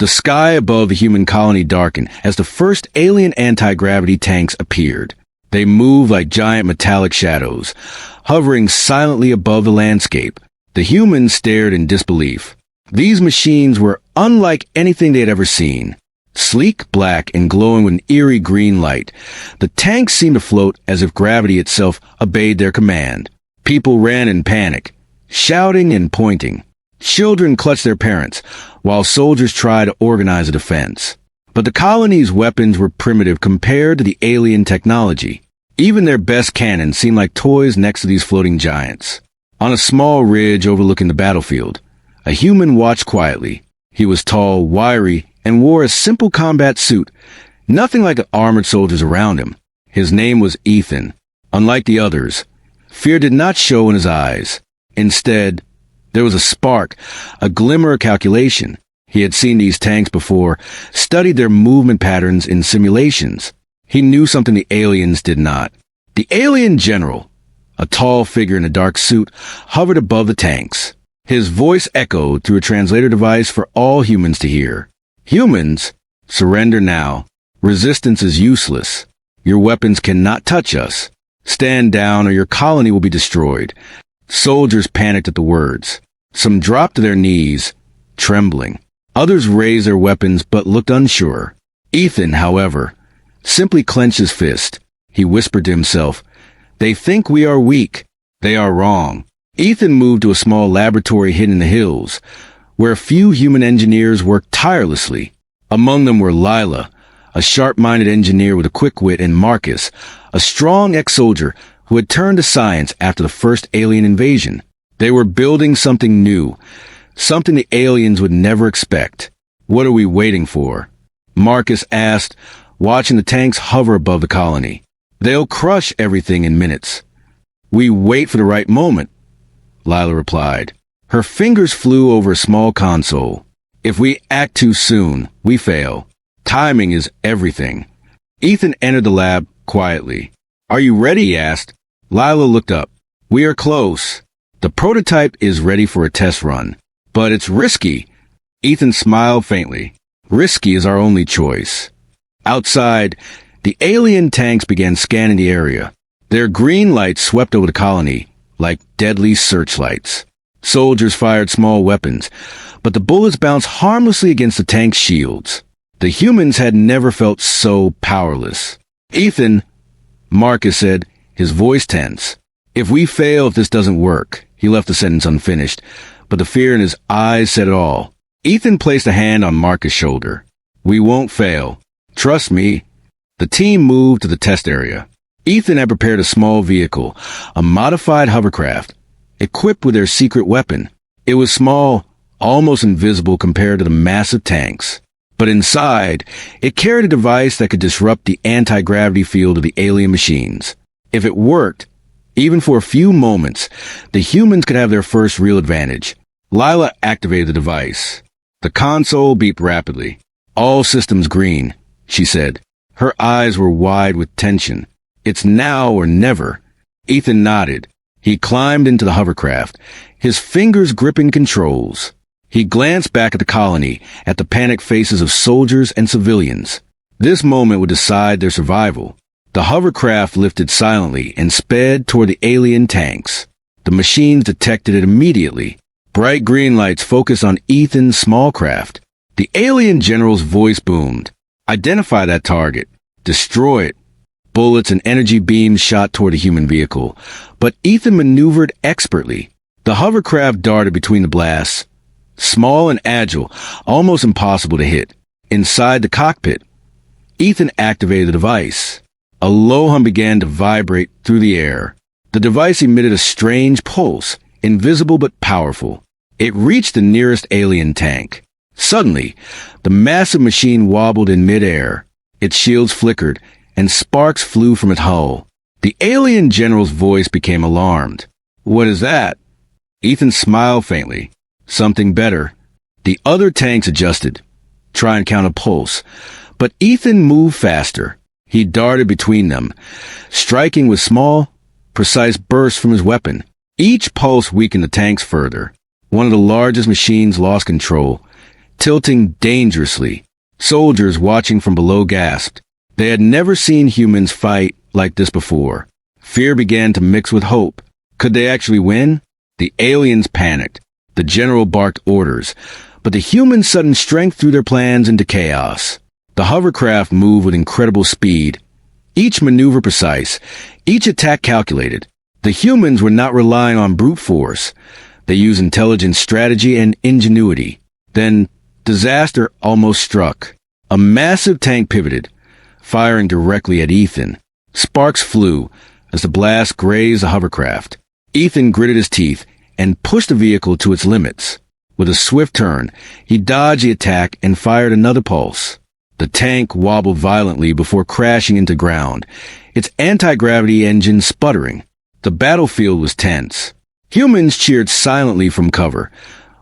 The sky above the human colony darkened as the first alien anti-gravity tanks appeared. They moved like giant metallic shadows, hovering silently above the landscape. The humans stared in disbelief. These machines were unlike anything they had ever seen. Sleek, black, and glowing with an eerie green light, the tanks seemed to float as if gravity itself obeyed their command. People ran in panic, shouting and pointing. Children clutched their parents, while soldiers tried to organize a defense. But the colony's weapons were primitive compared to the alien technology. Even their best cannons seemed like toys next to these floating giants. On a small ridge overlooking the battlefield, a human watched quietly. He was tall, wiry, and wore a simple combat suit, nothing like the armored soldiers around him. His name was Ethan. Unlike the others, fear did not show in his eyes. Instead, there was a spark, a glimmer of calculation. He had seen these tanks before, studied their movement patterns in simulations. He knew something the aliens did not. The alien general, a tall figure in a dark suit, hovered above the tanks. His voice echoed through a translator device for all humans to hear. Humans, surrender now. Resistance is useless. Your weapons cannot touch us. Stand down or your colony will be destroyed. Soldiers panicked at the words. Some dropped to their knees, trembling. Others raised their weapons but looked unsure. Ethan, however, simply clenched his fist. He whispered to himself, "They think we are weak. They are wrong." Ethan moved to a small laboratory hidden in the hills, where a few human engineers worked tirelessly. Among them were Lila, a sharp-minded engineer with a quick wit, and Marcus, a strong ex-soldier who had turned to science after the first alien invasion. They were building something new, something the aliens would never expect. "What are we waiting for?" Marcus asked, watching the tanks hover above the colony. "They'll crush everything in minutes." "We wait for the right moment," Lila replied. Her fingers flew over a small console. "If we act too soon, we fail. Timing is everything." Ethan entered the lab quietly. "Are you ready?" he asked. Lila looked up. "We are close. The prototype is ready for a test run. But it's risky." Ethan smiled faintly. "Risky is our only choice." Outside, the alien tanks began scanning the area. Their green lights swept over the colony like deadly searchlights. Soldiers fired small weapons, but the bullets bounced harmlessly against the tank's shields. The humans had never felt so powerless. "Ethan," Marcus said, his voice tense. "If we fail, if this doesn't work." He left the sentence unfinished, but the fear in his eyes said it all. Ethan placed a hand on Marcus' shoulder. "We won't fail. Trust me." The team moved to the test area. Ethan had prepared a small vehicle, a modified hovercraft, equipped with their secret weapon. It was small, almost invisible compared to the massive tanks. But inside, it carried a device that could disrupt the anti-gravity field of the alien machines. If it worked, even for a few moments, the humans could have their first real advantage. Lila activated the device. The console beeped rapidly. "All systems green," she said. Her eyes were wide with tension. "It's now or never." Ethan nodded. He climbed into the hovercraft, his fingers gripping controls. He glanced back at the colony, at the panicked faces of soldiers and civilians. This moment would decide their survival. The hovercraft lifted silently and sped toward the alien tanks. The machines detected it immediately. Bright green lights focused on Ethan's small craft. The alien general's voice boomed. "Identify that target. Destroy it." Bullets and energy beams shot toward the human vehicle, but Ethan maneuvered expertly. The hovercraft darted between the blasts, small and agile, almost impossible to hit. Inside the cockpit, Ethan activated the device. A low hum began to vibrate through the air. The device emitted a strange pulse, invisible but powerful. It reached the nearest alien tank. Suddenly, the massive machine wobbled in midair. Its shields flickered, and sparks flew from its hull. The alien general's voice became alarmed. "What is that?" Ethan smiled faintly. "Something better." The other tanks adjusted, trying to count a pulse, but Ethan moved faster. He darted between them, striking with small, precise bursts from his weapon. Each pulse weakened the tanks further. One of the largest machines lost control, tilting dangerously. Soldiers watching from below gasped. They had never seen humans fight like this before. Fear began to mix with hope. Could they actually win? The aliens panicked. The general barked orders, but the humans' sudden strength threw their plans into chaos. The hovercraft moved with incredible speed, each maneuver precise, each attack calculated. The humans were not relying on brute force. They used intelligence, strategy, and ingenuity. Then, disaster almost struck. A massive tank pivoted, firing directly at Ethan. Sparks flew as the blast grazed the hovercraft. Ethan gritted his teeth and pushed the vehicle to its limits. With a swift turn, he dodged the attack and fired another pulse. The tank wobbled violently before crashing into ground, its anti-gravity engine sputtering. The battlefield was tense. Humans cheered silently from cover,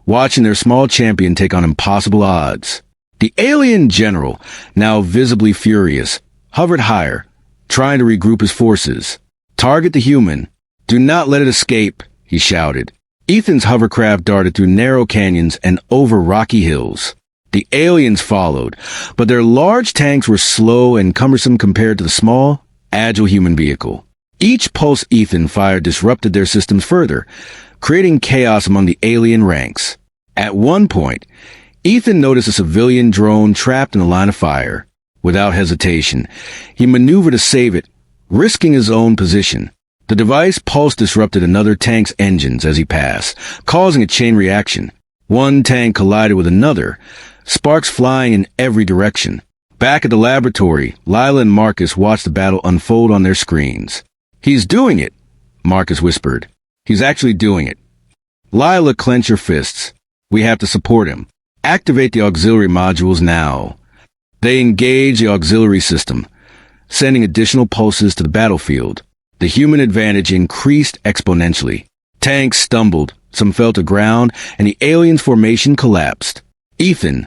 watching their small champion take on impossible odds. The alien general, now visibly furious, hovered higher, trying to regroup his forces. "Target the human. Do not let it escape," he shouted. Ethan's hovercraft darted through narrow canyons and over rocky hills. The aliens followed, but their large tanks were slow and cumbersome compared to the small, agile human vehicle. Each pulse Ethan fired disrupted their systems further, creating chaos among the alien ranks. At one point, Ethan noticed a civilian drone trapped in a line of fire. Without hesitation, he maneuvered to save it, risking his own position. The device pulse disrupted another tank's engines as he passed, causing a chain reaction. One tank collided with another, sparks flying in every direction. Back at the laboratory, Lila and Marcus watched the battle unfold on their screens. "He's doing it," Marcus whispered. "He's actually doing it." Lila clenched her fists. "We have to support him. Activate the auxiliary modules now." They engaged the auxiliary system, sending additional pulses to the battlefield. The human advantage increased exponentially. Tanks stumbled, some fell to ground, and the aliens' formation collapsed. Ethan,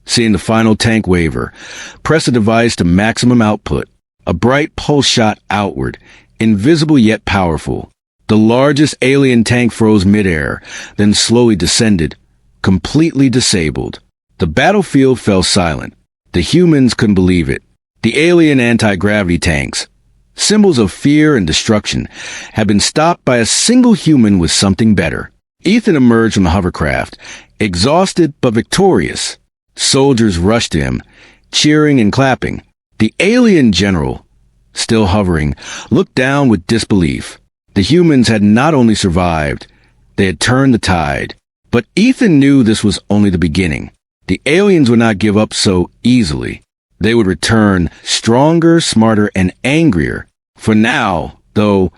seeing the final tank waver, pressed the device to maximum output. A bright pulse shot outward, invisible yet powerful. The largest alien tank froze midair, then slowly descended, completely disabled. The battlefield fell silent. The humans couldn't believe it. The alien anti-gravity tanks, symbols of fear and destruction, had been stopped by a single human with something better. Ethan emerged from the hovercraft, exhausted but victorious. Soldiers rushed to him, cheering and clapping. The alien general, still hovering, looked down with disbelief. The humans had not only survived, they had turned the tide. But Ethan knew this was only the beginning. The aliens would not give up so easily. They would return stronger, smarter, and angrier. For now, though,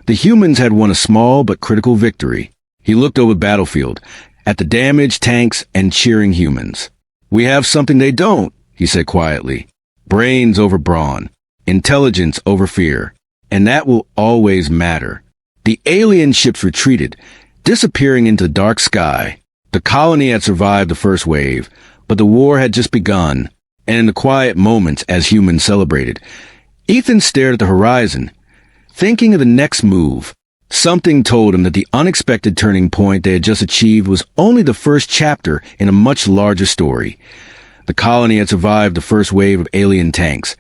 the humans had won a small but critical victory. He looked over the battlefield, at the damaged tanks and cheering humans. "We have something they don't," he said quietly. "Brains over brawn, intelligence over fear, and that will always matter." The alien ships retreated, disappearing into the dark sky. The colony had survived the first wave, but the war had just begun. And in the quiet moments as humans celebrated, Ethan stared at the horizon, thinking of the next move. Something told him that the unexpected turning point they had just achieved was only the first chapter in a much larger story. The colony had survived the first wave of alien tanks,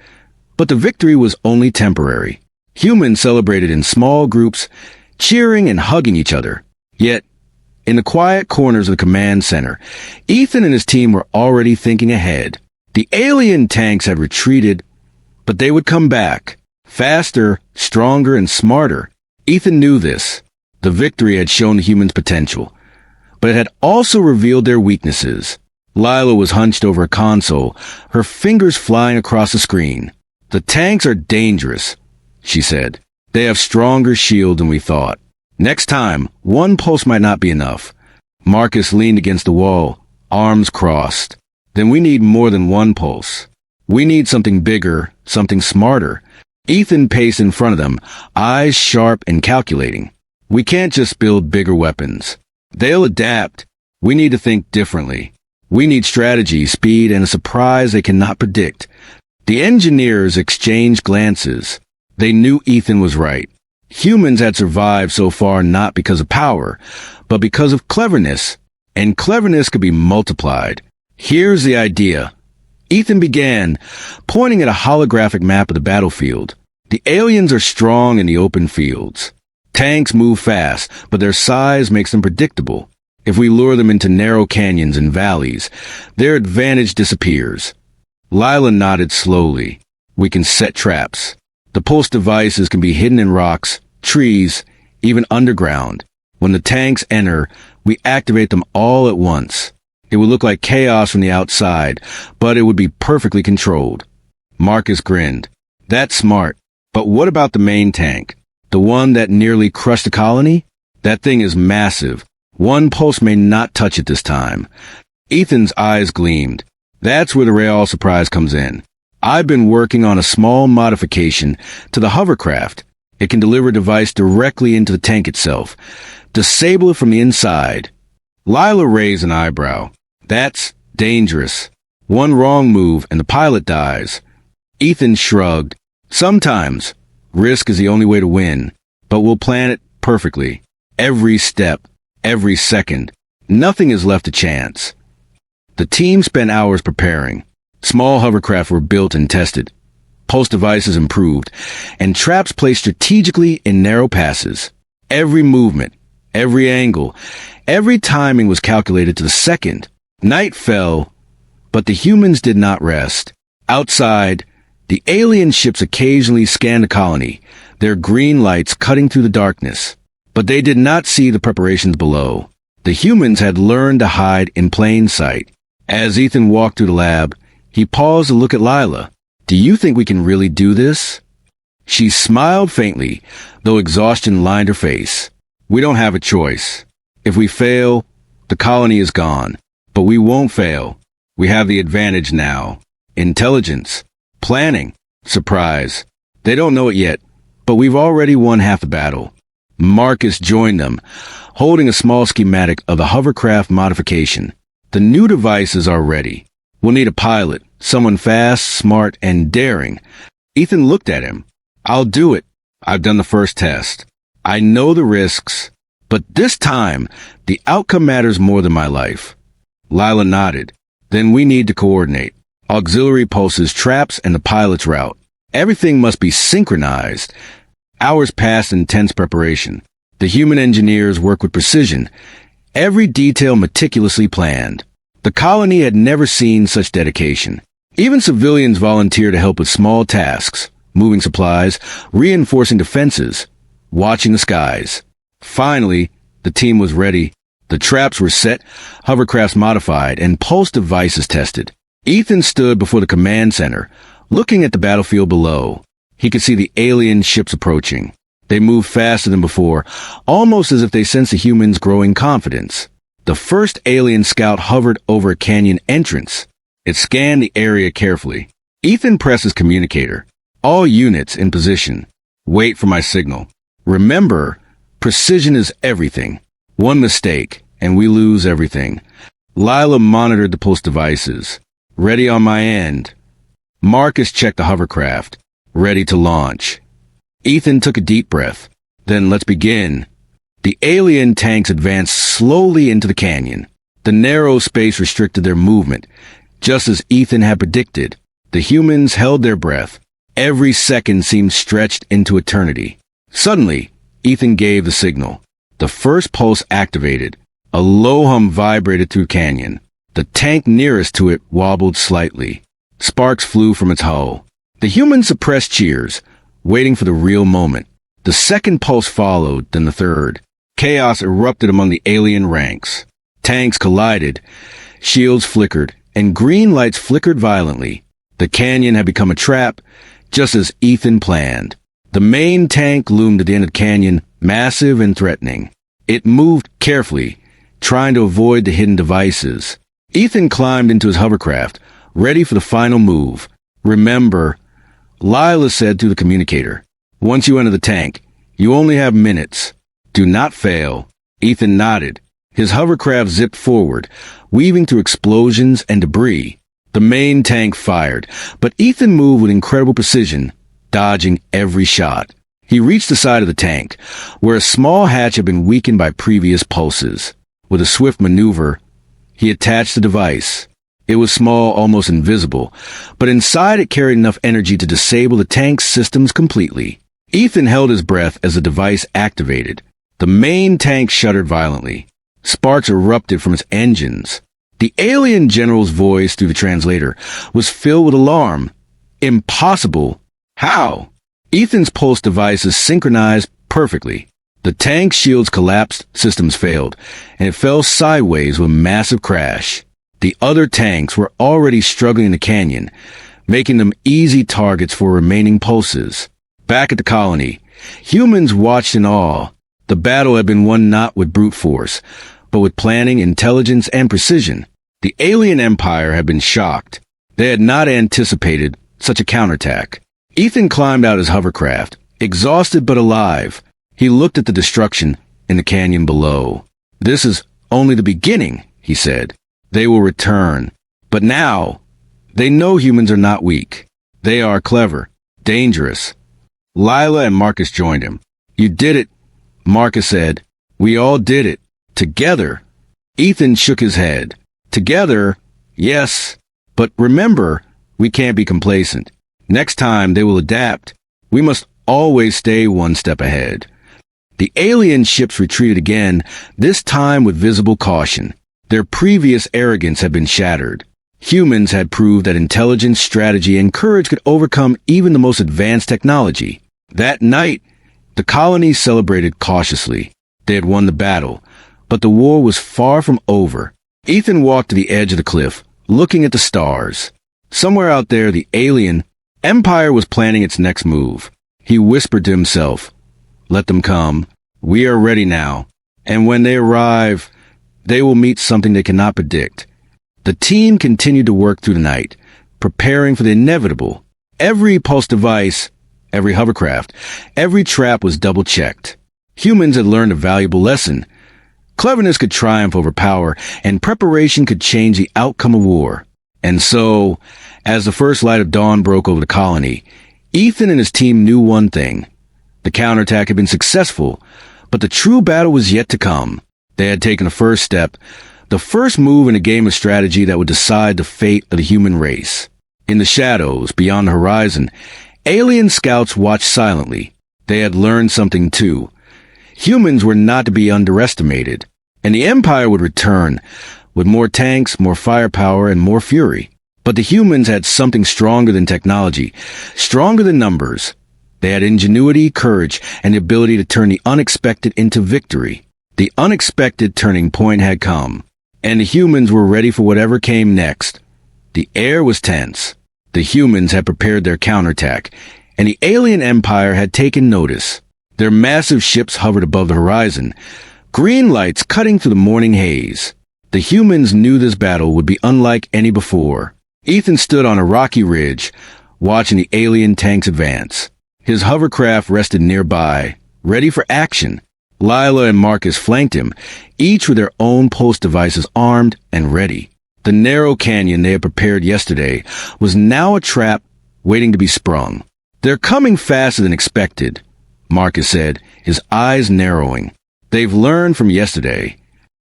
but the victory was only temporary. Humans celebrated in small groups, cheering and hugging each other. Yet, in the quiet corners of the command center, Ethan and his team were already thinking ahead. The alien tanks had retreated, but they would come back, faster, stronger, and smarter. Ethan knew this. The victory had shown the humans' potential, but it had also revealed their weaknesses. Lila was hunched over a console, her fingers flying across the screen. "The tanks are dangerous," she said. "They have stronger shield than we thought. Next time, one pulse might not be enough." Marcus leaned against the wall, arms crossed. "Then we need more than one pulse. We need something bigger, something smarter." Ethan paced in front of them, eyes sharp and calculating. "We can't just build bigger weapons. They'll adapt. We need to think differently. We need strategy, speed, and a surprise they cannot predict." The engineers exchanged glances. They knew Ethan was right. Humans had survived so far not because of power, but because of cleverness, and cleverness could be multiplied. Here's the idea. Ethan began, pointing at a holographic map of the battlefield. The aliens are strong in the open fields. Tanks move fast, but their size makes them predictable. If we lure them into narrow canyons and valleys, their advantage disappears. Lila nodded slowly. We can set traps. The pulse devices can be hidden in rocks, trees, even underground. When the tanks enter, we activate them all at once. It would look like chaos from the outside, but it would be perfectly controlled. Marcus grinned. That's smart. But what about the main tank? The one that nearly crushed the colony? That thing is massive. One pulse may not touch it this time. Ethan's eyes gleamed. That's where the real surprise comes in. I've been working on a small modification to the hovercraft. It can deliver a device directly into the tank itself. Disable it from the inside. Lila raised an eyebrow. That's dangerous. One wrong move and the pilot dies. Ethan shrugged. Sometimes, risk is the only way to win, but we'll plan it perfectly. Every step, every second. Nothing is left to chance. The team spent hours preparing. Small hovercraft were built and tested. Pulse devices improved, and traps placed strategically in narrow passes. Every movement, every angle, every timing was calculated to the second. Night fell, but the humans did not rest. Outside, the alien ships occasionally scanned the colony, their green lights cutting through the darkness. But they did not see the preparations below. The humans had learned to hide in plain sight. As Ethan walked through the lab, he paused to look at Lila. Do you think we can really do this? She smiled faintly, though exhaustion lined her face. We don't have a choice. If we fail, the colony is gone. But we won't fail. We have the advantage now. Intelligence. Planning. Surprise. They don't know it yet, but we've already won half the battle. Marcus joined them, holding a small schematic of the hovercraft modification. The new devices are ready. We'll need a pilot, someone fast, smart, and daring. Ethan looked at him. I'll do it. I've done the first test. I know the risks, but this time, the outcome matters more than my life. Lila nodded. Then we need to coordinate. Auxiliary pulses, traps, and the pilot's route. Everything must be synchronized. Hours passed in tense preparation. The human engineers worked with precision, every detail meticulously planned. The colony had never seen such dedication. Even civilians volunteered to help with small tasks, moving supplies, reinforcing defenses, watching the skies. Finally, the team was ready. The traps were set, hovercrafts modified, and pulse devices tested. Ethan stood before the command center, looking at the battlefield below. He could see the alien ships approaching. They moved faster than before, almost as if they sensed the humans' growing confidence. The first alien scout hovered over a canyon entrance. It scanned the area carefully. Ethan pressed his communicator. All units in position. Wait for my signal. Remember, precision is everything. One mistake, and we lose everything. Lila monitored the pulse devices. Ready on my end. Marcus checked the hovercraft. Ready to launch. Ethan took a deep breath. Then let's begin. The alien tanks advanced slowly into the canyon. The narrow space restricted their movement. Just as Ethan had predicted, the humans held their breath. Every second seemed stretched into eternity. Suddenly, Ethan gave the signal. The first pulse activated. A low hum vibrated through the canyon. The tank nearest to it wobbled slightly. Sparks flew from its hull. The humans suppressed cheers, waiting for the real moment. The second pulse followed, then the third. Chaos erupted among the alien ranks. Tanks collided, shields flickered, and green lights flickered violently. The canyon had become a trap, just as Ethan planned. The main tank loomed at the end of the canyon, massive and threatening. It moved carefully, trying to avoid the hidden devices. Ethan climbed into his hovercraft, ready for the final move. Remember, Lila said through the communicator, once you enter the tank, you only have minutes. Do not fail. Ethan nodded. His hovercraft zipped forward, weaving through explosions and debris. The main tank fired, but Ethan moved with incredible precision, dodging every shot. He reached the side of the tank, where a small hatch had been weakened by previous pulses. With a swift maneuver, he attached the device. It was small, almost invisible, but inside it carried enough energy to disable the tank's systems completely. Ethan held his breath as the device activated. The main tank shuddered violently. Sparks erupted from its engines. The alien general's voice through the translator was filled with alarm. Impossible. How? Ethan's pulse devices synchronized perfectly. The tank's shields collapsed, systems failed, and it fell sideways with a massive crash. The other tanks were already struggling in the canyon, making them easy targets for remaining pulses. Back at the colony, humans watched in awe. The battle had been won not with brute force, but with planning, intelligence, and precision. The alien empire had been shocked. They had not anticipated such a counterattack. Ethan climbed out his hovercraft, exhausted but alive. He looked at the destruction in the canyon below. "This is only the beginning," he said. "They will return. But now, they know humans are not weak. They are clever, dangerous." Lila and Marcus joined him. "You did it," Marcus said. "We all did it. Together." Ethan shook his head. "Together, yes. But remember, we can't be complacent. Next time they will adapt. We must always stay one step ahead." The alien ships retreated again, this time with visible caution. Their previous arrogance had been shattered. Humans had proved that intelligence, strategy, and courage could overcome even the most advanced technology. That night, the colony celebrated cautiously. They had won the battle, but the war was far from over. Ethan walked to the edge of the cliff, looking at the stars. Somewhere out there, the alien empire was planning its next move. He whispered to himself, "Let them come. We are ready now. And when they arrive, they will meet something they cannot predict." The team continued to work through the night, preparing for the inevitable. Every pulse device, every hovercraft, every trap was double-checked. Humans had learned a valuable lesson. Cleverness could triumph over power, and preparation could change the outcome of war. And so, as the first light of dawn broke over the colony, Ethan and his team knew one thing. The counterattack had been successful, but the true battle was yet to come. They had taken the first step, the first move in a game of strategy that would decide the fate of the human race. In the shadows, beyond the horizon, alien scouts watched silently. They had learned something too. Humans were not to be underestimated, and the Empire would return, with more tanks, more firepower, and more fury. But the humans had something stronger than technology, stronger than numbers. They had ingenuity, courage, and the ability to turn the unexpected into victory. The unexpected turning point had come, and the humans were ready for whatever came next. The air was tense. The humans had prepared their counterattack, and the alien empire had taken notice. Their massive ships hovered above the horizon, green lights cutting through the morning haze. The humans knew this battle would be unlike any before. Ethan stood on a rocky ridge, watching the alien tanks advance. His hovercraft rested nearby, ready for action. Lila and Marcus flanked him, each with their own pulse devices armed and ready. The narrow canyon they had prepared yesterday was now a trap waiting to be sprung. "They're coming faster than expected," Marcus said, his eyes narrowing. "They've learned from yesterday."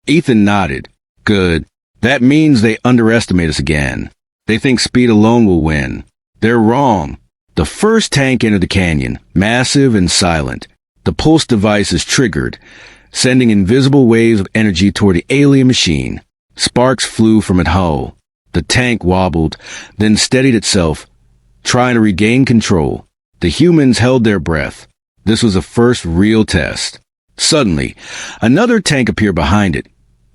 Ethan nodded. "Good. That means they underestimate us again. They think speed alone will win. They're wrong." The first tank entered the canyon, massive and silent. The pulse devices triggered, sending invisible waves of energy toward the alien machine. Sparks flew from its hull. The tank wobbled, then steadied itself, trying to regain control. The humans held their breath. This was the first real test. Suddenly, another tank appeared behind it,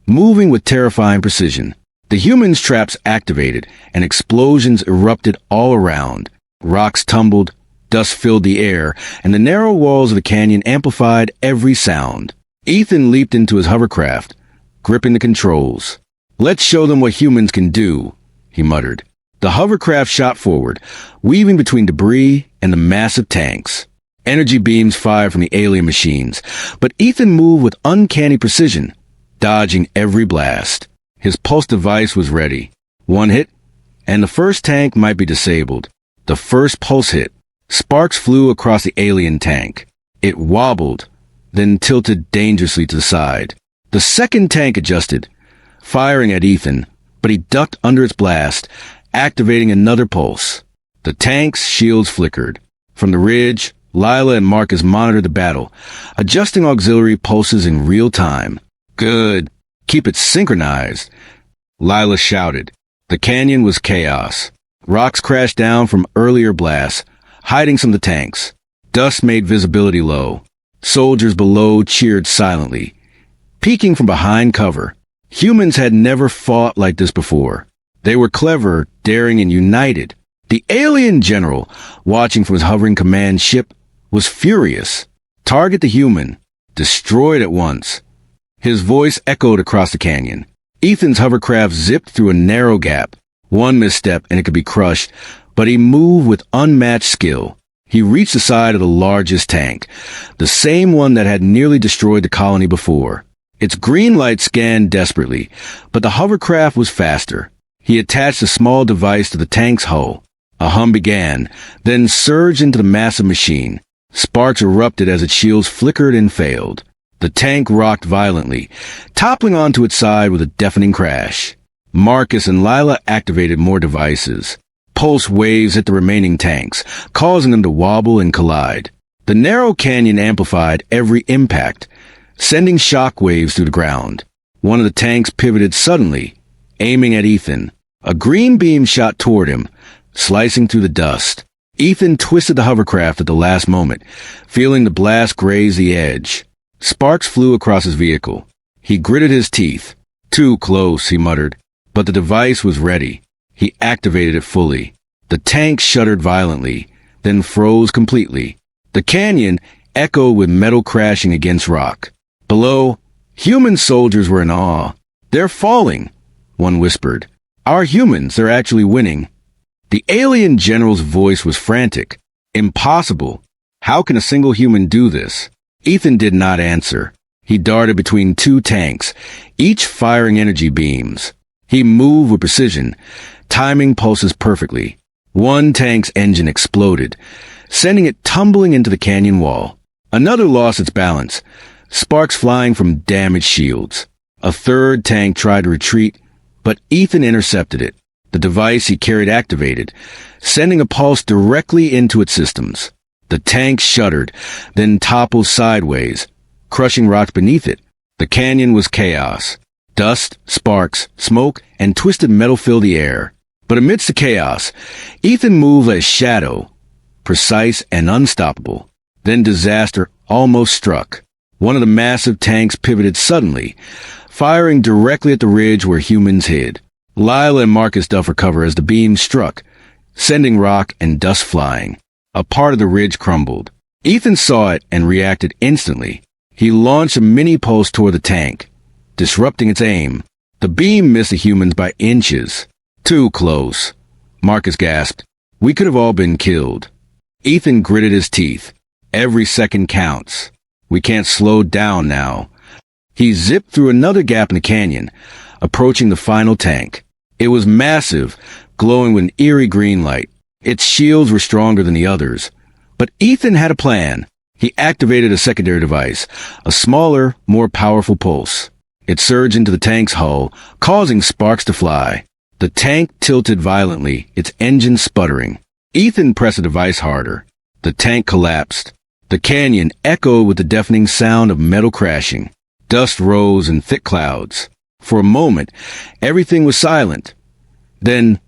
moving with terrifying precision. The humans' traps activated, and explosions erupted all around. Rocks tumbled, dust filled the air, and the narrow walls of the canyon amplified every sound. Ethan leaped into his hovercraft, gripping the controls. "Let's show them what humans can do," he muttered. The hovercraft shot forward, weaving between debris and the massive tanks. Energy beams fired from the alien machines, but Ethan moved with uncanny precision, dodging every blast. His pulse device was ready. One hit, and the first tank might be disabled. The first pulse hit. Sparks flew across the alien tank. It wobbled, then tilted dangerously to the side. The second tank adjusted, firing at Ethan, but he ducked under its blast, activating another pulse. The tank's shields flickered. From the ridge, Lila and Marcus monitored the battle, adjusting auxiliary pulses in real time. "Good. Keep it synchronized," Lila shouted. The canyon was chaos. Rocks crashed down from earlier blasts, hiding some of the tanks. Dust made visibility low. Soldiers below cheered silently, peeking from behind cover. Humans had never fought like this before. They were clever, daring, and united. The alien general, watching from his hovering command ship, was furious. "Target the human. Destroy it at once." His voice echoed across the canyon. Ethan's hovercraft zipped through a narrow gap. One misstep and it could be crushed, but he moved with unmatched skill. He reached the side of the largest tank, the same one that had nearly destroyed the colony before. Its green light scanned desperately, but the hovercraft was faster. He attached a small device to the tank's hull. A hum began, then surged into the massive machine. Sparks erupted as its shields flickered and failed. The tank rocked violently, toppling onto its side with a deafening crash. Marcus and Lila activated more devices. Pulse waves hit the remaining tanks, causing them to wobble and collide. The narrow canyon amplified every impact, sending shock waves through the ground. One of the tanks pivoted suddenly, aiming at Ethan. A green beam shot toward him, slicing through the dust. Ethan twisted the hovercraft at the last moment, feeling the blast graze the edge. Sparks flew across his vehicle. He gritted his teeth. "Too close," he muttered. But the device was ready. He activated it fully. The tank shuddered violently, then froze completely. The canyon echoed with metal crashing against rock. Below, human soldiers were in awe. "They're falling," one whispered. "Our humans, they're actually winning." The alien general's voice was frantic. "Impossible. How can a single human do this?" Ethan did not answer. He darted between two tanks, each firing energy beams. He moved with precision, timing pulses perfectly. One tank's engine exploded, sending it tumbling into the canyon wall. Another lost its balance, sparks flying from damaged shields. A third tank tried to retreat, but Ethan intercepted it. The device he carried activated, sending a pulse directly into its systems. The tank shuddered, then toppled sideways, crushing rocks beneath it. The canyon was chaos. Dust, sparks, smoke, and twisted metal filled the air. But amidst the chaos, Ethan moved like a shadow, precise and unstoppable. Then disaster almost struck. One of the massive tanks pivoted suddenly, firing directly at the ridge where humans hid. Lila and Marcus dove for cover as the beam struck, sending rock and dust flying. A part of the ridge crumbled. Ethan saw it and reacted instantly. He launched a mini-pulse toward the tank, disrupting its aim. The beam missed the humans by inches. "Too close," Marcus gasped. "We could have all been killed." Ethan gritted his teeth. "Every second counts. We can't slow down now." He zipped through another gap in the canyon, approaching the final tank. It was massive, glowing with an eerie green light. Its shields were stronger than the others. But Ethan had a plan. He activated a secondary device, a smaller, more powerful pulse. It surged into the tank's hull, causing sparks to fly. The tank tilted violently, its engine sputtering. Ethan pressed the device harder. The tank collapsed. The canyon echoed with the deafening sound of metal crashing. Dust rose in thick clouds. For a moment, everything was silent. Then,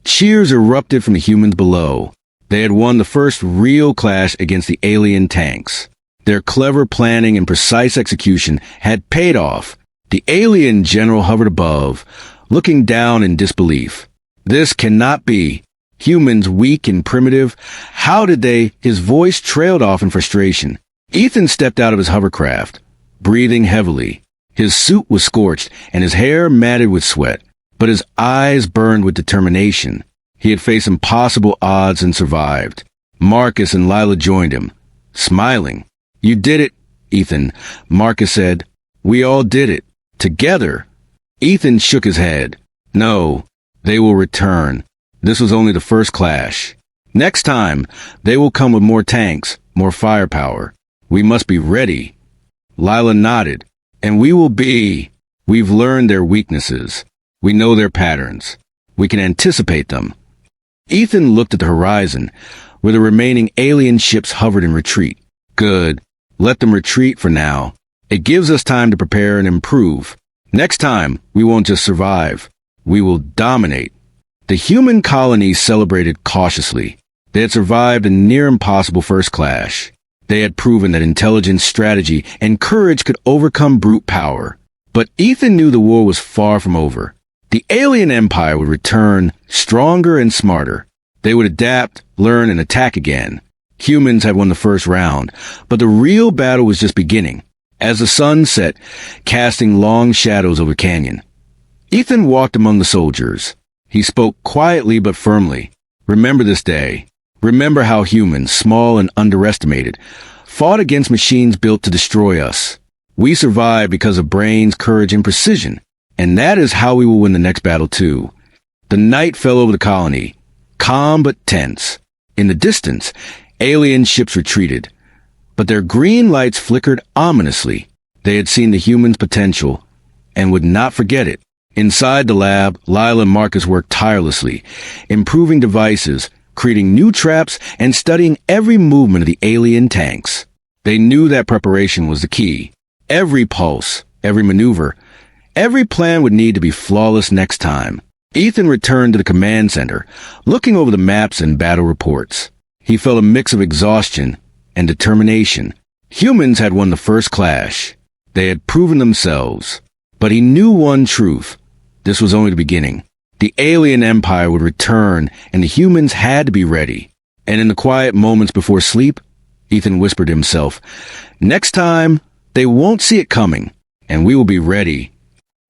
cheers erupted from the humans below. They had won the first real clash against the alien tanks. Their clever planning and precise execution had paid off. The alien general hovered above, looking down in disbelief. "This cannot be. Humans weak and primitive. How did they—" His voice trailed off in frustration. Ethan stepped out of his hovercraft, breathing heavily. His suit was scorched and his hair matted with sweat, but his eyes burned with determination. He had faced impossible odds and survived. Marcus and Lila joined him, smiling. "You did it, Ethan," Marcus said. "We all did it. Together." Ethan shook his head. "No, they will return. This was only the first clash. Next time, they will come with more tanks, more firepower. We must be ready." Lila nodded. "And we will be. We've learned their weaknesses." We know their patterns. We can anticipate them. Ethan looked at the horizon, where the remaining alien ships hovered in retreat. Good. Let them retreat for now. It gives us time to prepare and improve. Next time, we won't just survive. We will dominate. The human colony celebrated cautiously. They had survived a near-impossible first clash. They had proven that intelligence, strategy, and courage could overcome brute power. But Ethan knew the war was far from over. The alien empire would return, stronger and smarter. They would adapt, learn, and attack again. Humans had won the first round, but the real battle was just beginning. As the sun set, casting long shadows over the canyon, Ethan walked among the soldiers. He spoke quietly but firmly. Remember this day. Remember how humans, small and underestimated, fought against machines built to destroy us. We survived because of brains, courage, and precision. And that is how we will win the next battle too. The night fell over the colony, calm but tense. In the distance, alien ships retreated. But their green lights flickered ominously. They had seen the humans' potential and would not forget it. Inside the lab, Lila and Marcus worked tirelessly, improving devices, creating new traps, and studying every movement of the alien tanks. They knew that preparation was the key. Every pulse, every maneuver, every plan would need to be flawless next time. Ethan returned to the command center, looking over the maps and battle reports. He felt a mix of exhaustion and determination. Humans had won the first clash. They had proven themselves. But he knew one truth. This was only the beginning. The alien empire would return, and the humans had to be ready. And in the quiet moments before sleep, Ethan whispered to himself, "Next time, they won't see it coming, and we will be ready."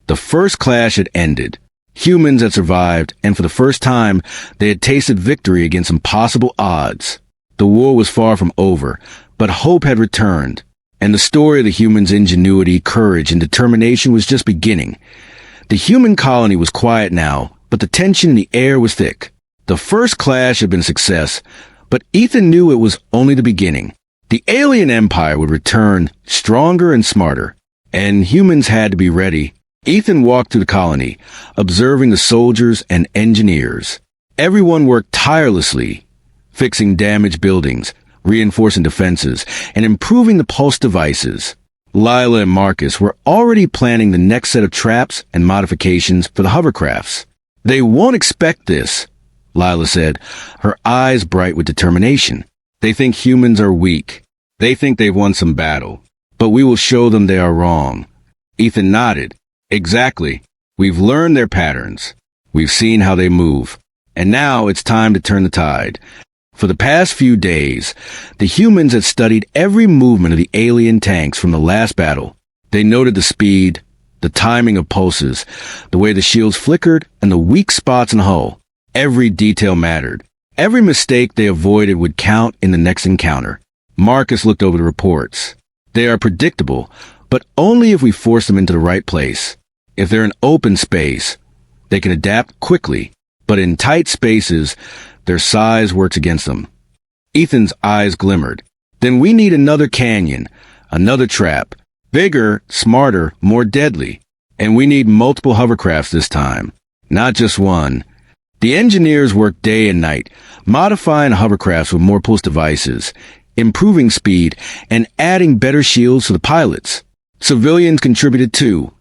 The first clash had ended. Humans had survived, and for the first time, they had tasted victory against impossible odds. The war was far from over, but hope had returned, and the story of the humans' ingenuity, courage, and determination was just beginning. The human colony was quiet now, but the tension in the air was thick. The first clash had been a success, but Ethan knew it was only the beginning. The alien empire would return, stronger and smarter, and humans had to be ready. Ethan walked through the colony, observing the soldiers and engineers. Everyone worked tirelessly, fixing damaged buildings, reinforcing defenses, and improving the pulse devices. Lila and Marcus were already planning the next set of traps and modifications for the hovercrafts. "They won't expect this," Lila said, her eyes bright with determination. "They think humans are weak. They think they've won some battle. But we will show them they are wrong." Ethan nodded. "Exactly. We've learned their patterns. We've seen how they move. And now it's time to turn the tide." For the past few days, the humans had studied every movement of the alien tanks from the last battle. They noted the speed, the timing of pulses, the way the shields flickered, and the weak spots in the hull. Every detail mattered. Every mistake they avoided would count in the next encounter. Marcus looked over the reports. "They are predictable, but only if we force them into the right place. If they're in open space, they can adapt quickly, but in tight spaces, their size works against them." Ethan's eyes glimmered. "Then we need another canyon, another trap, bigger, smarter, more deadly. And we need multiple hovercrafts this time, not just one." The engineers worked day and night, modifying hovercrafts with more pulse devices, improving speed, and adding better shields for the pilots. Civilians contributed too,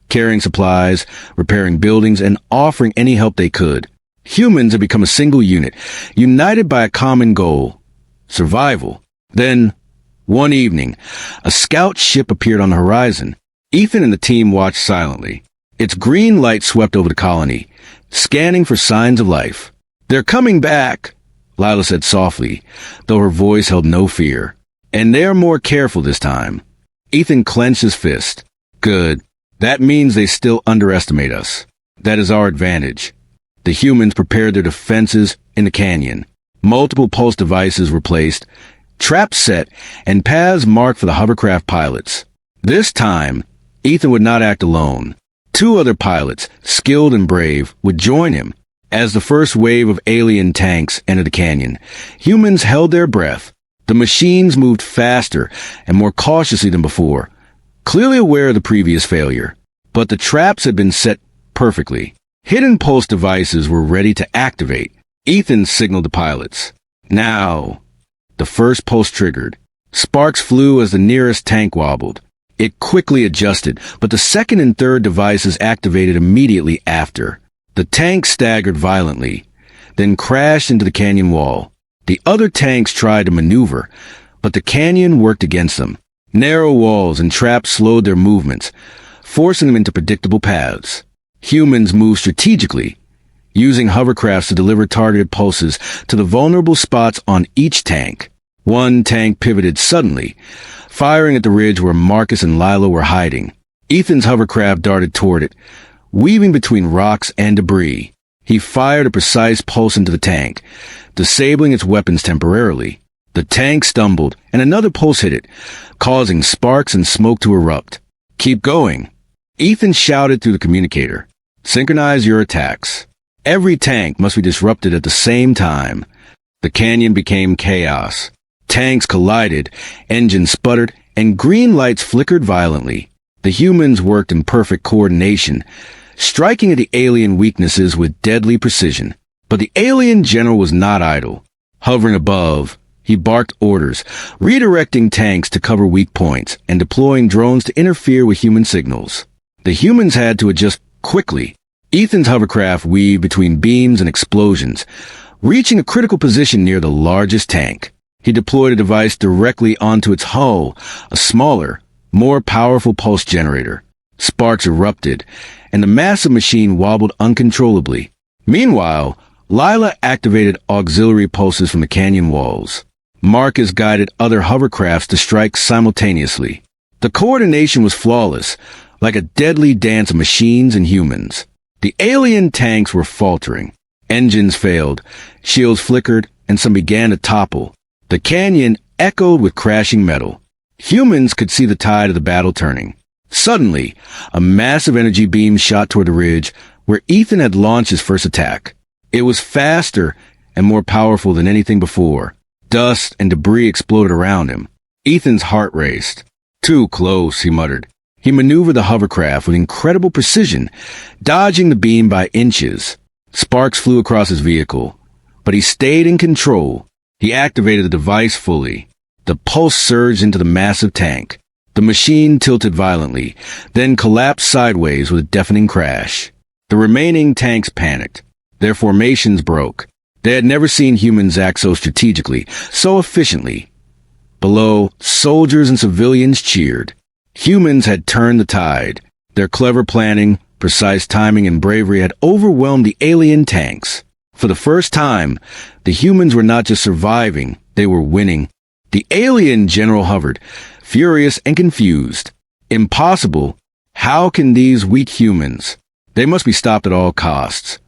carrying supplies, repairing buildings, and offering any help they could. Humans had become a single unit, united by a common goal: survival. Then, one evening, a scout ship appeared on the horizon. Ethan and the team watched silently. Its green light swept over the colony, scanning for signs of life. "They're coming back," Lila said softly, though her voice held no fear. "And they are more careful this time." Ethan clenched his fist. "Good. That means they still underestimate us. That is our advantage." The humans prepared their defenses in the canyon. Multiple pulse devices were placed, traps set, and paths marked for the hovercraft pilots. This time, Ethan would not act alone. 2 other pilots, skilled and brave, would join him. As the first wave of alien tanks entered the canyon, humans held their breath. The machines moved faster and more cautiously than before, clearly aware of the previous failure. But the traps had been set perfectly. Hidden pulse devices were ready to activate. Ethan signaled the pilots. Now, the first pulse triggered. Sparks flew as the nearest tank wobbled. It quickly adjusted, but the second and third devices activated immediately after. The tank staggered violently, then crashed into the canyon wall. The other tanks tried to maneuver, but the canyon worked against them. Narrow walls and traps slowed their movements, forcing them into predictable paths. Humans moved strategically, using hovercrafts to deliver targeted pulses to the vulnerable spots on each tank. One tank pivoted suddenly, firing at the ridge where Marcus and Lila were hiding. Ethan's hovercraft darted toward it, weaving between rocks and debris. He fired a precise pulse into the tank, disabling its weapons temporarily. The tank stumbled, and another pulse hit it, causing sparks and smoke to erupt. "Keep going," Ethan shouted through the communicator. "Synchronize your attacks. Every tank must be disrupted at the same time." The canyon became chaos. Tanks collided, engines sputtered, and green lights flickered violently. The humans worked in perfect coordination, striking at the alien weaknesses with deadly precision. But the alien general was not idle. Hovering above, he barked orders, redirecting tanks to cover weak points and deploying drones to interfere with human signals. The humans had to adjust quickly. Ethan's hovercraft weaved between beams and explosions, reaching a critical position near the largest tank. He deployed a device directly onto its hull, a smaller, more powerful pulse generator. Sparks erupted, and the massive machine wobbled uncontrollably. Meanwhile, Lila activated auxiliary pulses from the canyon walls. Marcus guided other hovercrafts to strike simultaneously. The coordination was flawless, like a deadly dance of machines and humans. The alien tanks were faltering. Engines failed, shields flickered, and some began to topple. The canyon echoed with crashing metal. Humans could see the tide of the battle turning. Suddenly, a massive energy beam shot toward the ridge where Ethan had launched his first attack. It was faster and more powerful than anything before. Dust and debris exploded around him. Ethan's heart raced. "Too close," he muttered. He maneuvered the hovercraft with incredible precision, dodging the beam by inches. Sparks flew across his vehicle, but he stayed in control. He activated the device fully. The pulse surged into the massive tank. The machine tilted violently, then collapsed sideways with a deafening crash. The remaining tanks panicked. Their formations broke. They had never seen humans act so strategically, so efficiently. Below, soldiers and civilians cheered. Humans had turned the tide. Their clever planning, precise timing, and bravery had overwhelmed the alien tanks. For the first time, the humans were not just surviving, they were winning. The alien general hovered, furious and confused. "Impossible. How can these weak humans? They must be stopped at all costs."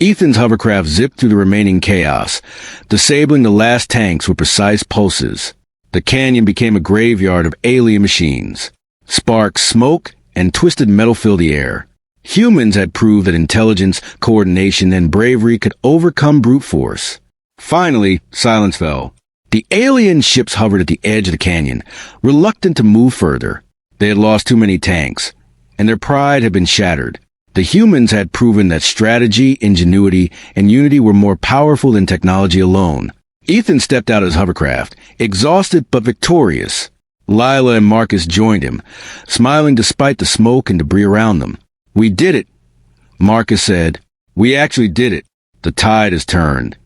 Ethan's hovercraft zipped through the remaining chaos, disabling the last tanks with precise pulses. The canyon became a graveyard of alien machines. Sparks, smoke, and twisted metal filled the air. Humans had proved that intelligence, coordination, and bravery could overcome brute force. Finally, silence fell. The alien ships hovered at the edge of the canyon, reluctant to move further. They had lost too many tanks, and their pride had been shattered. The humans had proven that strategy, ingenuity, and unity were more powerful than technology alone. Ethan stepped out of his hovercraft, exhausted but victorious. Lila and Marcus joined him, smiling despite the smoke and debris around them. "We did it," Marcus said. "We actually did it. The tide has turned."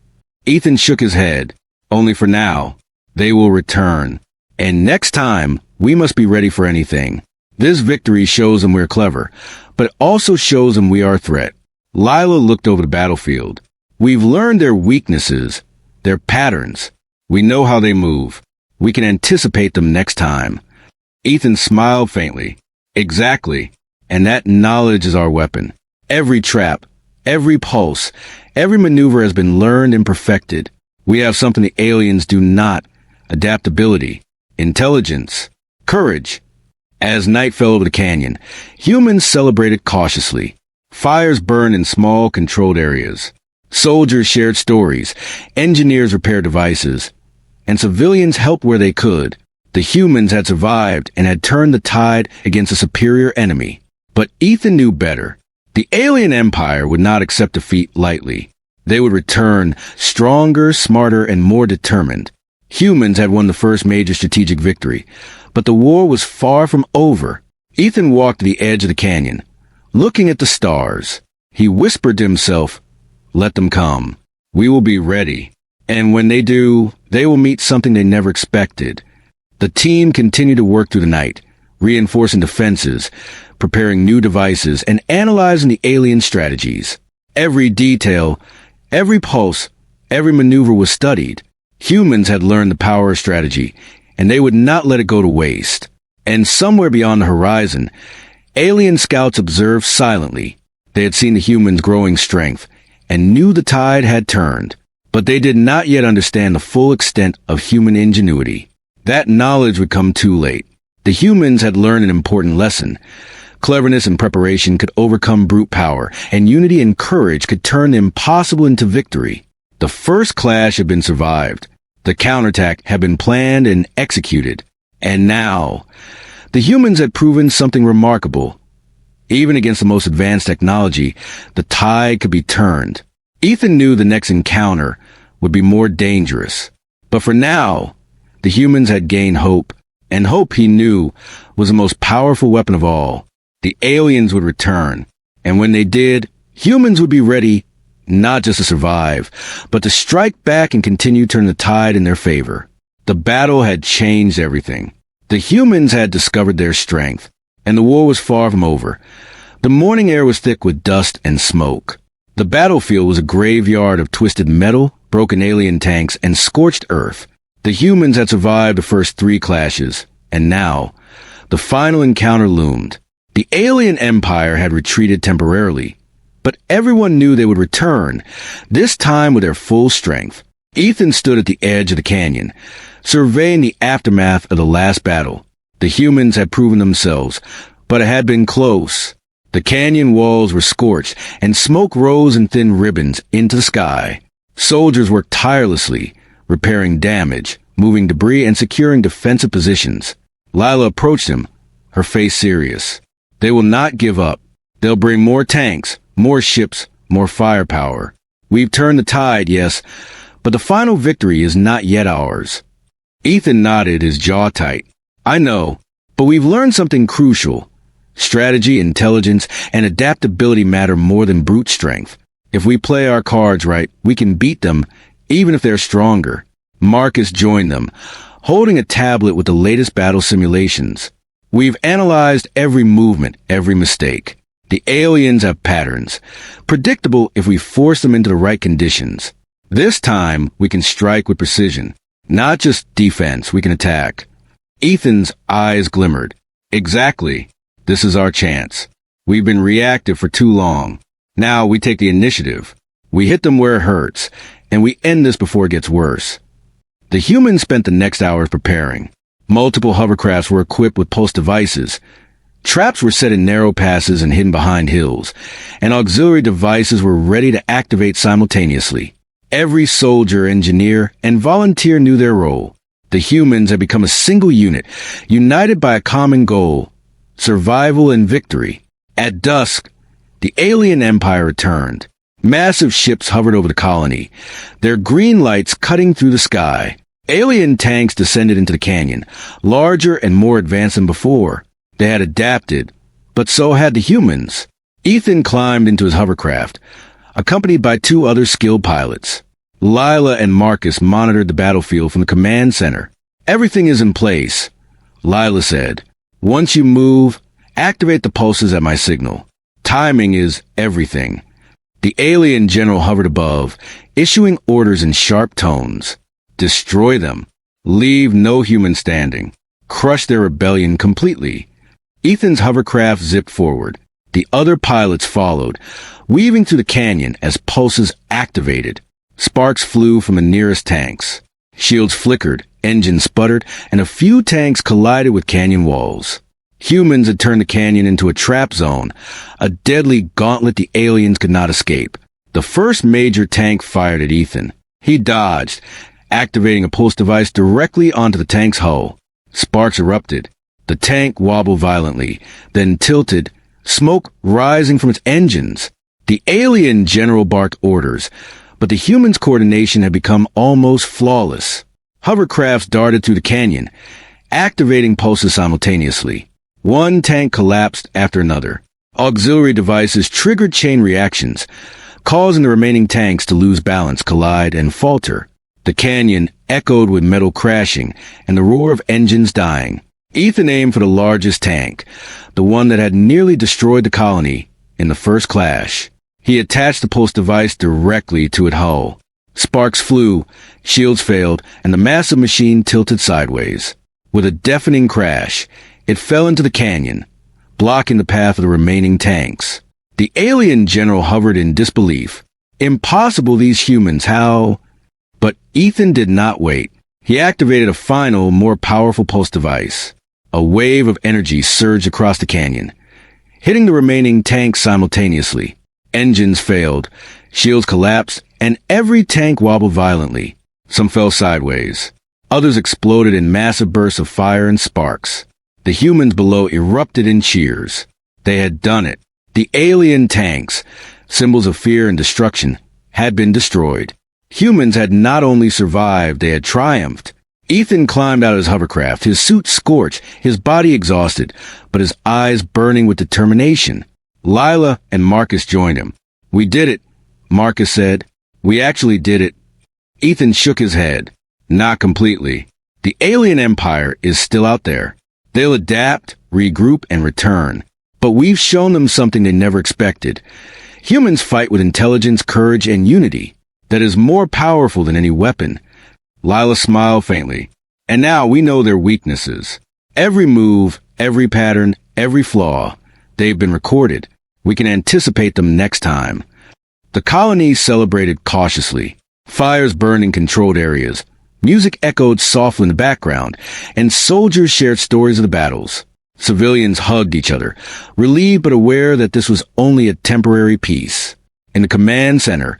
Ethan shook his head. "Only for now. They will return. And next time, we must be ready for anything. This victory shows them we're clever, but it also shows them we are a threat." Lila looked over the battlefield. "We've learned their weaknesses, their patterns. We know how they move. We can anticipate them next time." Ethan smiled faintly. "Exactly. And that knowledge is our weapon. Every trap, every pulse, every maneuver has been learned and perfected. We have something the aliens do not: adaptability, intelligence, courage." As night fell over the canyon, humans celebrated cautiously. Fires burned in small, controlled areas. Soldiers shared stories, engineers repaired devices, and civilians helped where they could. The humans had survived and had turned the tide against a superior enemy. But Ethan knew better. The alien empire would not accept defeat lightly. They would return stronger, smarter, and more determined. Humans had won the first major strategic victory, but the war was far from over. Ethan walked to the edge of the canyon, looking at the stars. He whispered to himself, "Let them come. We will be ready. And when they do, they will meet something they never expected." The team continued to work through the night, reinforcing defenses, preparing new devices, and analyzing the alien strategies. Every detail, every pulse, every maneuver was studied. Humans had learned the power of strategy, and they would not let it go to waste. And somewhere beyond the horizon, alien scouts observed silently. They had seen the humans' growing strength, and knew the tide had turned. But they did not yet understand the full extent of human ingenuity. That knowledge would come too late. The humans had learned an important lesson. Cleverness and preparation could overcome brute power, and unity and courage could turn the impossible into victory. The first clash had been survived. The counterattack had been planned and executed. And now, the humans had proven something remarkable. Even against the most advanced technology, the tide could be turned. Ethan knew the next encounter would be more dangerous. But for now, the humans had gained hope, and hope, he knew, was the most powerful weapon of all. The aliens would return, and when they did, humans would be ready not just to survive, but to strike back and continue to turn the tide in their favor. The battle had changed everything. The humans had discovered their strength, and the war was far from over. The morning air was thick with dust and smoke. The battlefield was a graveyard of twisted metal, broken alien tanks, and scorched earth. The humans had survived the first 3 clashes, and now, the final encounter loomed. The alien empire had retreated temporarily, but everyone knew they would return, this time with their full strength. Ethan stood at the edge of the canyon, surveying the aftermath of the last battle. The humans had proven themselves, but it had been close. The canyon walls were scorched, and smoke rose in thin ribbons into the sky. Soldiers worked tirelessly, repairing damage, moving debris, and securing defensive positions. Lila approached him, her face serious. "They will not give up. They'll bring more tanks, more ships, more firepower. We've turned the tide, yes, but the final victory is not yet ours." Ethan nodded, his jaw tight. "I know, but we've learned something crucial. Strategy, intelligence, and adaptability matter more than brute strength. If we play our cards right, we can beat them, even if they're stronger." Marcus joined them, holding a tablet with the latest battle simulations. "We've analyzed every movement, every mistake. The aliens have patterns, predictable if we force them into the right conditions. This time, we can strike with precision. Not just defense, we can attack." Ethan's eyes glimmered. "Exactly. This is our chance. We've been reactive for too long. Now we take the initiative. We hit them where it hurts, and we end this before it gets worse." The humans spent the next hours preparing. Multiple hovercrafts were equipped with pulse devices. Traps were set in narrow passes and hidden behind hills, and auxiliary devices were ready to activate simultaneously. Every soldier, engineer, and volunteer knew their role. The humans had become a single unit, united by a common goal: survival and victory. At dusk, the alien empire returned. Massive ships hovered over the colony, their green lights cutting through the sky. Alien tanks descended into the canyon, larger and more advanced than before. They had adapted, but so had the humans. Ethan climbed into his hovercraft, accompanied by 2 other skilled pilots. Lila and Marcus monitored the battlefield from the command center. "Everything is in place," Lila said. "Once you move, activate the pulses at my signal. Timing is everything." The alien general hovered above, issuing orders in sharp tones. "Destroy them. Leave no human standing. Crush their rebellion completely." Ethan's hovercraft zipped forward. The other pilots followed, weaving through the canyon as pulses activated. Sparks flew from the nearest tanks. Shields flickered, engines sputtered, and a few tanks collided with canyon walls. Humans had turned the canyon into a trap zone, a deadly gauntlet the aliens could not escape. The first major tank fired at Ethan. He dodged, activating a pulse device directly onto the tank's hull. Sparks erupted. The tank wobbled violently, then tilted, smoke rising from its engines. The alien general barked orders, but the humans' coordination had become almost flawless. Hovercrafts darted through the canyon, activating pulses simultaneously. One tank collapsed after another. Auxiliary devices triggered chain reactions, causing the remaining tanks to lose balance, collide, and falter. The canyon echoed with metal crashing and the roar of engines dying. Ethan aimed for the largest tank, the one that had nearly destroyed the colony in the first clash. He attached the pulse device directly to its hull. Sparks flew, shields failed, and the massive machine tilted sideways. With a deafening crash, it fell into the canyon, blocking the path of the remaining tanks. The alien general hovered in disbelief. Impossible, these humans, how? But Ethan did not wait. He activated a final, more powerful pulse device. A wave of energy surged across the canyon, hitting the remaining tanks simultaneously. Engines failed, shields collapsed, and every tank wobbled violently. Some fell sideways. Others exploded in massive bursts of fire and sparks. The humans below erupted in cheers. They had done it. The alien tanks, symbols of fear and destruction, had been destroyed. Humans had not only survived, they had triumphed. Ethan climbed out of his hovercraft, his suit scorched, his body exhausted, but his eyes burning with determination. Lila and Marcus joined him. "We did it," Marcus said. "We actually did it." Ethan shook his head. "Not completely. The alien empire is still out there. They'll adapt, regroup, and return. But we've shown them something they never expected. Humans fight with intelligence, courage, and unity that is more powerful than any weapon." Lila smiled faintly. "And now we know their weaknesses. Every move, every pattern, every flaw, they've been recorded. We can anticipate them next time." The colony celebrated cautiously. Fires burned in controlled areas. Music echoed softly in the background, and soldiers shared stories of the battles. Civilians hugged each other, relieved but aware that this was only a temporary peace. In the command center,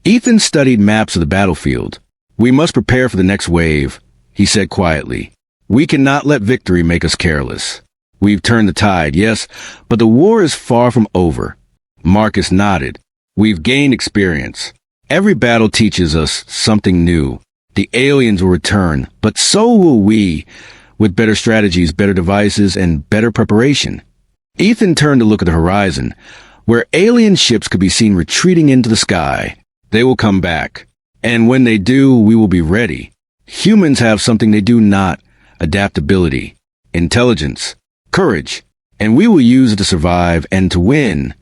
Ethan studied maps of the battlefield. "We must prepare for the next wave," he said quietly. "We cannot let victory make us careless. We've turned the tide, yes, but the war is far from over." Marcus nodded. "We've gained experience. Every battle teaches us something new. The aliens will return, but so will we, with better strategies, better devices, and better preparation." Ethan turned to look at the horizon, where alien ships could be seen retreating into the sky. "They will come back. And when they do, we will be ready. Humans have something they do not: adaptability, intelligence, courage, and we will use it to survive and to win."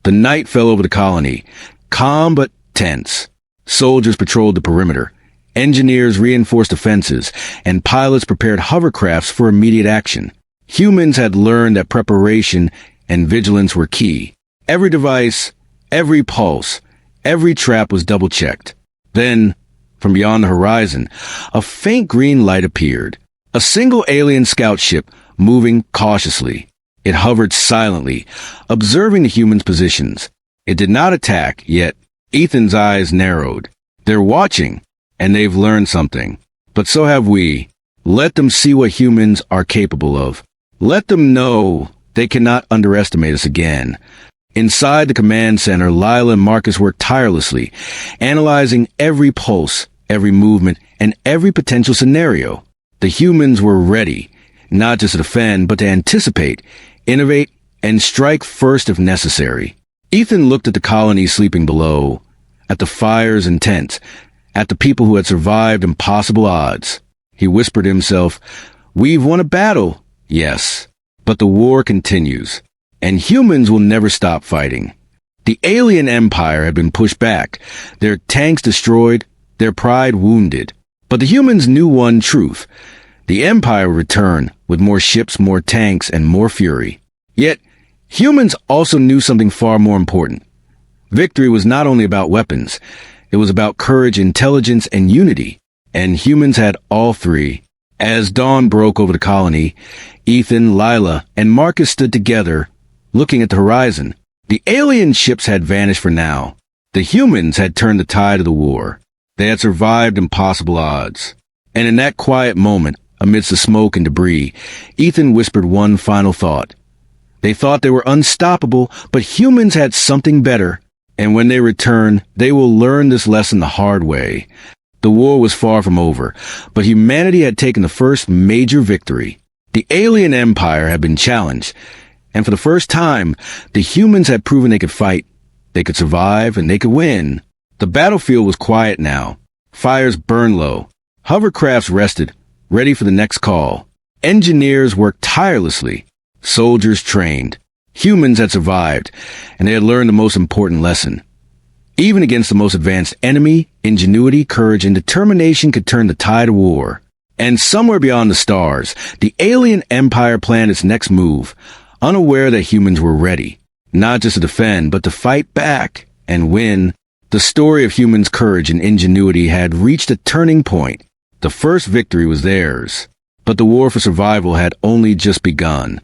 The night fell over the colony, calm but tense. Soldiers patrolled the perimeter. Engineers reinforced defenses, and pilots prepared hovercrafts for immediate action. Humans had learned that preparation and vigilance were key. Every device, every pulse, every trap was double-checked. Then, from beyond the horizon, a faint green light appeared. A single alien scout ship moving cautiously. It hovered silently, observing the humans' positions. It did not attack, yet Ethan's eyes narrowed. They're watching, and they've learned something. But so have we. Let them see what humans are capable of. Let them know they cannot underestimate us again. Inside the command center, Lila and Marcus worked tirelessly, analyzing every pulse, every movement, and every potential scenario. The humans were ready, not just to defend, but to anticipate, innovate, and strike first if necessary. Ethan looked at the colony sleeping below, at the fires and tents, at the people who had survived impossible odds. He whispered to himself, "We've won a battle, yes, but the war continues. And humans will never stop fighting." The alien empire had been pushed back, their tanks destroyed, their pride wounded. But the humans knew one truth: the empire would return with more ships, more tanks, and more fury. Yet, humans also knew something far more important. Victory was not only about weapons, it was about courage, intelligence, and unity. And humans had all three. As dawn broke over the colony, Ethan, Lila, and Marcus stood together, looking at the horizon. The alien ships had vanished for now. The humans had turned the tide of the war. They had survived impossible odds. And in that quiet moment, amidst the smoke and debris, Ethan whispered one final thought: They thought they were unstoppable, but humans had something better. And when they return, they will learn this lesson the hard way. The war was far from over, but humanity had taken the first major victory. The alien empire had been challenged, and for the first time, the humans had proven they could fight, they could survive, and they could win. The battlefield was quiet now. Fires burned low. Hovercrafts rested, ready for the next call. Engineers worked tirelessly. Soldiers trained. Humans had survived, and they had learned the most important lesson. Even against the most advanced enemy, ingenuity, courage, and determination could turn the tide of war. And somewhere beyond the stars, the alien empire planned its next move, unaware that humans were ready, not just to defend, but to fight back and win. The story of humans' courage and ingenuity had reached a turning point. The first victory was theirs, but the war for survival had only just begun.